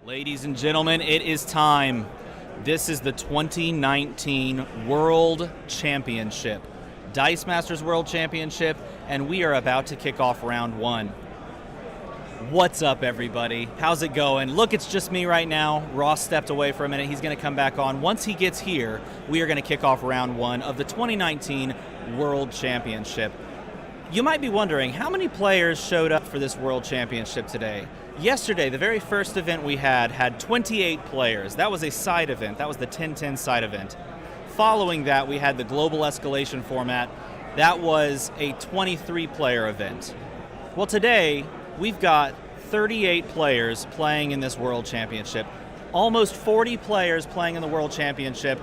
Ladies and gentlemen, it is time. This is the 2019 World Championship, Dice Masters World Championship, and we are about to kick off round one. What's up, everybody? How's it going? Look, it's just me right now. Ross stepped away for a minute. He's going to come back on. Once he gets here, we are going to kick off round one of the 2019 World Championship. You might be wondering, how many players showed up for this World Championship today? Yesterday, the very first event we had 28 players. That was a side event. That was the 10-10 side event. Following that, we had the Global Escalation format. That was a 23-player event. Well, today, we've got 38 players playing in this World Championship. Almost 40 players playing in the World Championship.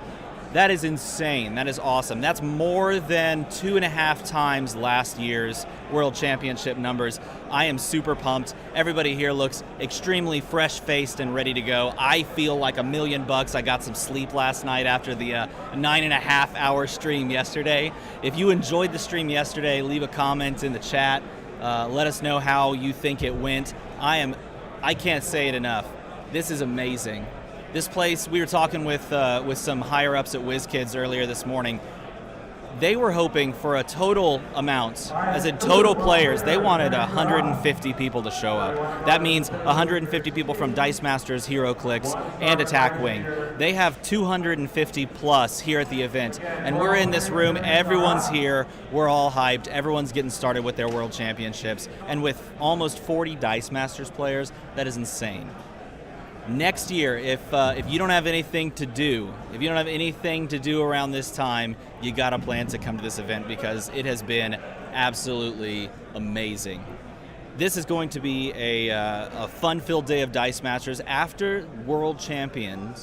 That is insane. That is awesome. That's more than 2.5 times last year's World Championship numbers. I am super pumped. Everybody here looks extremely fresh-faced and ready to go. I feel like $1 million. I got some sleep last night after the 9.5-hour stream yesterday. If you enjoyed the stream yesterday, leave a comment in the chat. Let us know how you think it went. I can't say it enough. This is amazing. This place, we were talking with some higher ups at WizKids earlier this morning. They were hoping for a total amount, as in total players, they wanted 150 people to show up. That means 150 people from Dice Masters, HeroClix, and Attack Wing. They have 250 plus here at the event, and we're in this room, everyone's here, we're all hyped, everyone's getting started with their World Championships, and with almost 40 Dice Masters players, that is insane. Next year, if you don't have anything to do, around this time, you got a plan to come to this event because it has been absolutely amazing. This is going to be a fun-filled day of Dice Masters after the world champion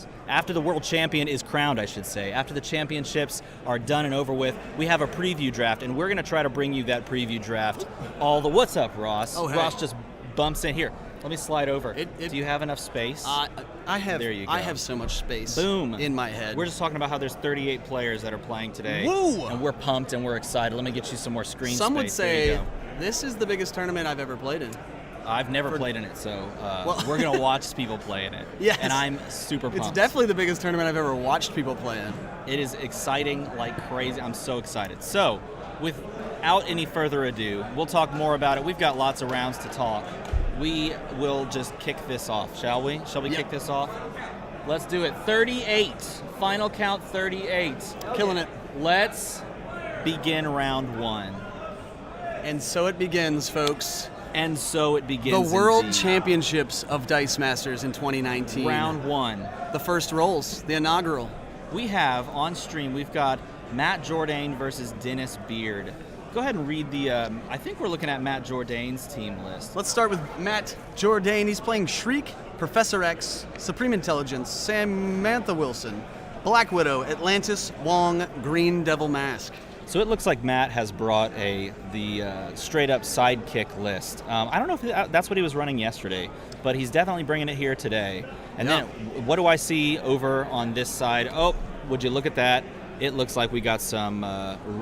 is crowned, I should say. After the championships are done and over with, we have a preview draft, and we're going to try to bring you that preview draft. What's up, Ross? Oh, hey. Ross just bumps in here. Let me slide over. Do you have enough space? I have. There you go. I have so much space. Boom. In my head. We're just talking about how there's 38 players that are playing today. Woo! And we're pumped and we're excited. Let me get you some more screen Some space. would say this is the biggest tournament I've ever played in. I've never played in it, so we're going to watch people play in it. Yes. And I'm super pumped. It's definitely the biggest tournament I've ever watched people play in. It is exciting like crazy. I'm so excited. So, without any further ado, we'll talk more about it. We've got lots of rounds to talk. We will just kick this off, shall we? Shall we kick this off? Let's do it. 38. Final count 38. Killing it. Let's begin round one. And so it begins, folks. And so it begins. The World indeed. Championships of Dice Masters in 2019. Round one. The first rolls, the inaugural. We have on stream, we've got Matt Jourdain versus Dennis Beard. Go ahead and read the, I think we're looking at Matt Jourdain's team list. Let's start with Matt Jourdain. He's playing Shriek, Professor X, Supreme Intelligence, Samantha Wilson, Black Widow, Atlantis, Wong, Green Devil Mask. So it looks like Matt has brought the straight-up sidekick list. I don't know if that's what he was running yesterday, but he's definitely bringing it here today. And then what do I see over on this side? Oh, would you look at that? It looks like we got some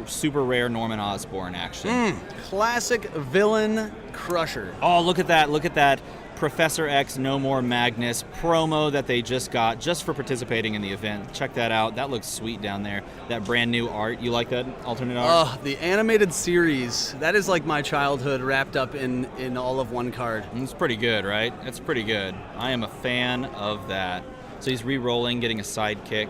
super rare Norman Osborn action. Classic villain crusher. Oh, look at that. Look at that Professor X No More Magnus promo that they just got just for participating in the event. Check that out. That looks sweet down there. That brand new art. You like that alternate art? Oh, the animated series. That is like my childhood wrapped up in all of one card. It's pretty good, right? It's pretty good. I am a fan of that. So he's re-rolling, getting a sidekick.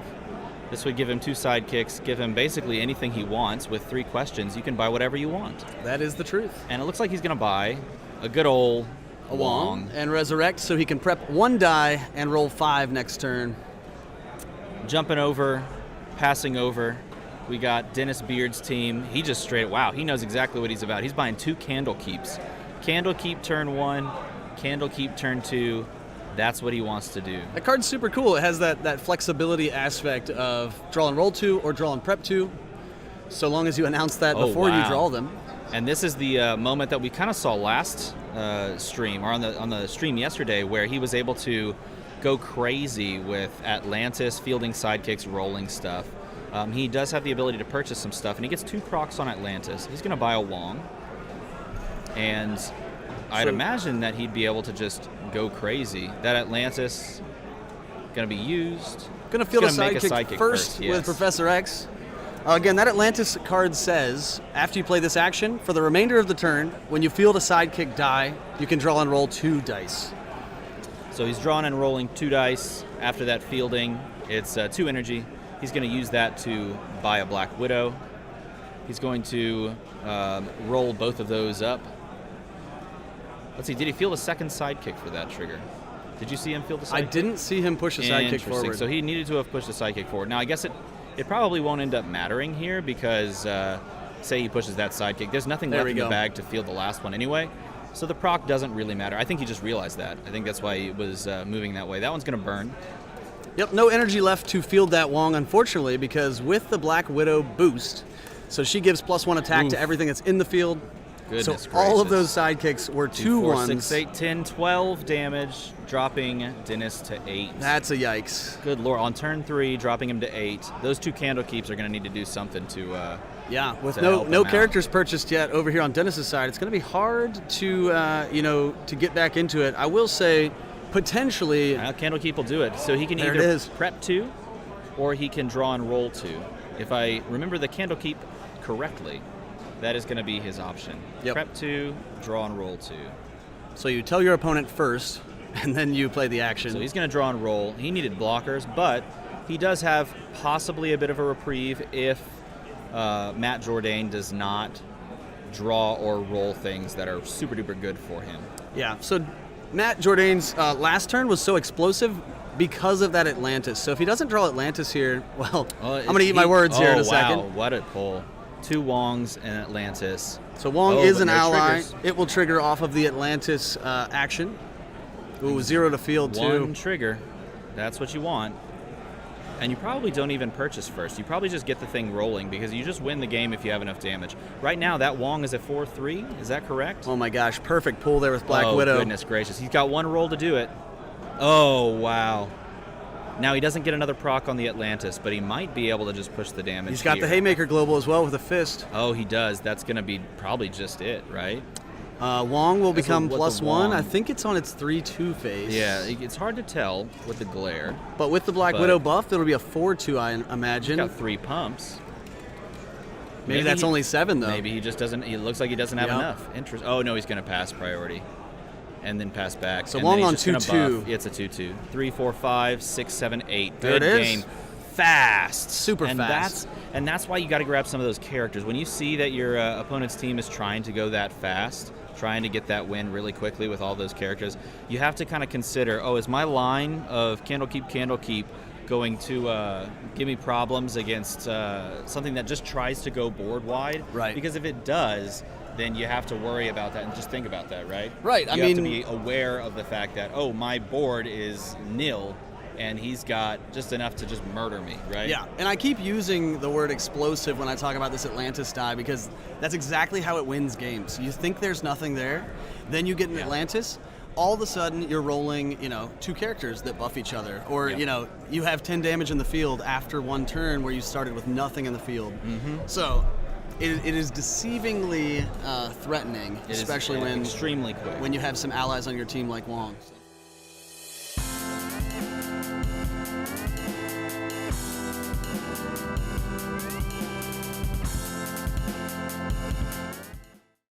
This would give him 2 sidekicks, give him basically anything he wants. With 3 questions, you can buy whatever you want. That is the truth. And it looks like he's going to buy a good old Wong. And resurrect so he can prep 1 die and roll 5 next turn. Jumping over, passing over, we got Dennis Beard's team. He just he knows exactly what he's about. He's buying 2 Candle Keeps. Candle Keep turn 1, Candle Keep turn 2. That's what he wants to do. That card's super cool. It has that flexibility aspect of draw and roll 2 or draw and prep 2, so long as you announce that before you draw them. And this is the moment that we kind of saw last stream, or on the stream yesterday, where he was able to go crazy with Atlantis, fielding sidekicks, rolling stuff. He does have the ability to purchase some stuff, and he gets 2 procs on Atlantis. He's going to buy a Wong. And I'd So- imagine that he'd be able to just go crazy. That Atlantis going to be used. Gonna field a He's gonna make a sidekick sidekick first yes. with Professor X. Again, that Atlantis card says, after you play this action, for the remainder of the turn, when you field a sidekick die, you can draw and roll 2 dice. So he's drawing and rolling 2 dice. After that fielding, it's 2 energy. He's going to use that to buy a Black Widow. He's going to roll both of those up. Let's see, did he field a second sidekick for that trigger? Did you see him field the sidekick? I didn't see him push a sidekick Interesting. forward. So he needed to have pushed the sidekick forward. Now, I guess it probably won't end up mattering here because, say he pushes that sidekick, there's nothing There left we in the go. bag to field the last one anyway. So the proc doesn't really matter. I think he just realized that. I think that's why he was moving that way. That one's going to burn. Yep, no energy left to field that Wong, unfortunately, because with the Black Widow boost, so she gives +1 attack to Oof. everything that's in the field. Goodness so all of gracious. those sidekicks were 2, 2 4, ones. 6, 8, 10, 12 damage, dropping Dennis to 8. That's a yikes. Good lord. On turn 3, dropping him to 8. Those 2 candle keeps are going to need to do something to... Yeah, with to no help no him out. characters purchased yet over here on Dennis's side, it's going to be hard to to get back into it. I will say, potentially, Candlekeep will do it. So he can There it either is. prep 2 or he can draw and roll 2. If I remember the Candlekeep correctly, that is going to be his option. Yep. Prep 2, draw and roll 2. so you tell your opponent first, and then you play the action. So he's going to draw and roll. He needed blockers, but he does have possibly a bit of a reprieve if Matt Jourdain does not draw or roll things that are super duper good for him. Yeah, so Matt Jourdain's last turn was so explosive because of that Atlantis. So if he doesn't draw Atlantis here, well, I'm going to eat my words here in a second. Wow, what a pull. 2 Wongs and Atlantis. So Wong Oh, is but an no ally. triggers. It will trigger off of the Atlantis action. Ooh, 0 to field, One too. trigger. That's what you want. And you probably don't even purchase first. You probably just get the thing rolling because you just win the game if you have enough damage. Right now, that Wong is at 4-3. Is that correct? Oh my gosh, perfect pull there with Black oh, Widow. Goodness gracious. He's got 1 roll to do it. Oh, wow. Now, he doesn't get another proc on the Atlantis, but he might be able to just push the damage. He's got the here. Haymaker Global as well with a fist. Oh, he does. That's going to be probably just it, right? Wong will That's become what's a +1. Wong? I think it's on its 3-2 phase. Yeah, it's hard to tell with the glare. But with the Black But- Widow buff, it'll be a 4-2, I He's imagine. got 3 pumps. Maybe that's only 7, though. Maybe he just doesn't. It looks like he doesn't have Yep. enough interest. Oh no, he's going to pass priority, and then pass back. So and Wong then on he's just gonna 2-2. buff. It's a 2-2. 3, 4, 5, 6, 7, 8. There Good it is. game. Fast. Super and fast. That's why you got to grab some of those characters. When you see that your opponent's team is trying to go that fast, trying to get that win really quickly with all those characters, you have to kind of consider, oh, is my line of Candlekeep going to give me problems against something that just tries to go board wide? Right. Because if it does, then you have to worry about that and just think about that, right? Right, I You have to mean- be aware of the fact that, oh, my board is nil, and he's got just enough to just murder me, right? Yeah, and I keep using the word explosive when I talk about this Atlantis die because that's exactly how it wins games. You think there's nothing there, then you get an Yeah. Atlantis, all of a sudden you're rolling, 2 characters that buff each other. Or, Yeah. you have 10 damage in the field after 1 turn where you started with nothing in the field. Mm-hmm. So it is deceivingly threatening, It is especially when extremely quick. you have some allies on your team like Wong.